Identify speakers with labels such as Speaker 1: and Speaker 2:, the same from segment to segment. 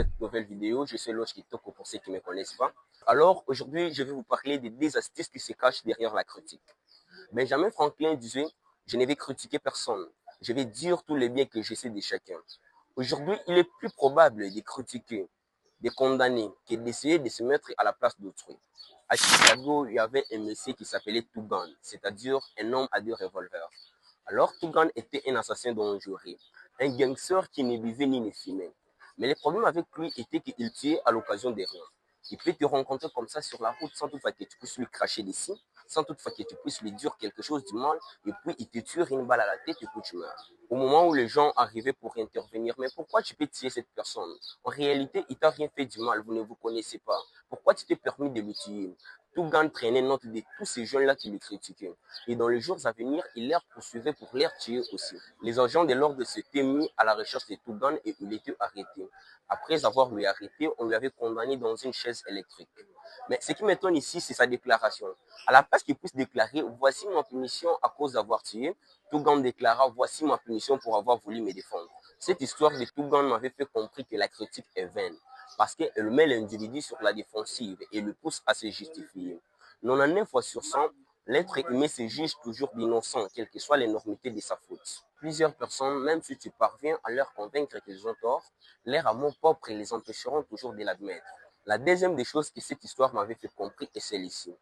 Speaker 1: cette nouvelle vidéo. Je suis Loche Kitoko pour ceux qui ne me connaissent pas. Alors, aujourd'hui, je vais vous parler des 10 astuces qui se cachent derrière la critique. Benjamin Franklin disait, je ne vais critiquer personne. Je vais dire tous les biens que je sais de chacun. Aujourd'hui, il est plus probable de critiquer, de condamner, que d'essayer de se mettre à la place d'autrui. À Chicago, il y avait un monsieur qui s'appelait Tougan, c'est-à-dire un homme à deux revolvers. Alors, Tougan était un assassin dangereux, un gangster qui ne buvait ni ne fumait. Mais le problème avec lui était qu'il tuait à l'occasion de rien. Il peut te rencontrer comme ça sur la route sans toutefois que tu puisses lui cracher dessus, sans toutefois que tu puisses lui dire quelque chose du mal, et puis il te tue une balle à la tête et puis tu meurs. Au moment où les gens arrivaient pour intervenir, mais pourquoi tu peux tuer cette personne? En réalité, il t'a rien fait du mal, vous ne vous connaissez pas. Pourquoi tu t'es permis de le tuer? Tougan prenait note de tous ces jeunes-là qui le critiquaient. Et dans les jours à venir, il les poursuivait pour les tuer aussi. Les agents de l'ordre s'étaient mis à la recherche de Tougan et il était arrêté. Après avoir lui arrêté, on lui avait condamné dans une chaise électrique. Mais ce qui m'étonne ici, c'est sa déclaration. À la place qu'il puisse déclarer, voici ma punition à cause d'avoir tué, Tougan déclara, voici ma punition pour avoir voulu me défendre. Cette histoire de Tougan m'avait fait comprendre que la critique est vaine, parce qu'elle met l'individu sur la défensive et le pousse à se justifier. 99 fois sur 100, l'être humain se juge toujours d'innocent, quelle que soit l'énormité de sa faute. Plusieurs personnes, même si tu parviens à leur convaincre qu'ils ont tort, leur amour propre les empêcheront toujours de l'admettre. La deuxième des choses que cette histoire m'avait fait comprendre est celle-ci.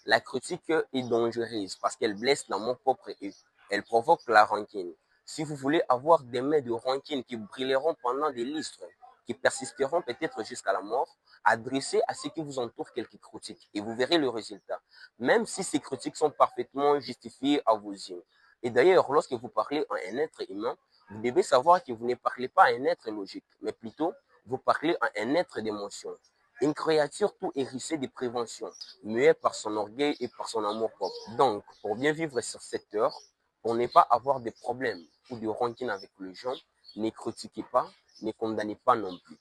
Speaker 1: La critique est dangereuse parce qu'elle blesse l'amour propre et elle provoque la rancune. Si vous voulez avoir des mains de rancune qui brilleront pendant des lustres, qui persisteront peut-être jusqu'à la mort, adressez à ceux qui vous entourent quelques critiques et vous verrez le résultat. Même si ces critiques sont parfaitement justifiées à vos yeux. Et d'ailleurs, lorsque vous parlez à un être humain, vous devez savoir que vous ne parlez pas à un être logique, mais plutôt vous parlez à un être d'émotion. Une créature tout hérissée de prévention, muette par son orgueil et par son amour propre. Donc, pour bien vivre sur cette terre, pour ne pas avoir de problèmes ou de rancune avec les gens, ne critiquez pas, ne condamnez pas non plus.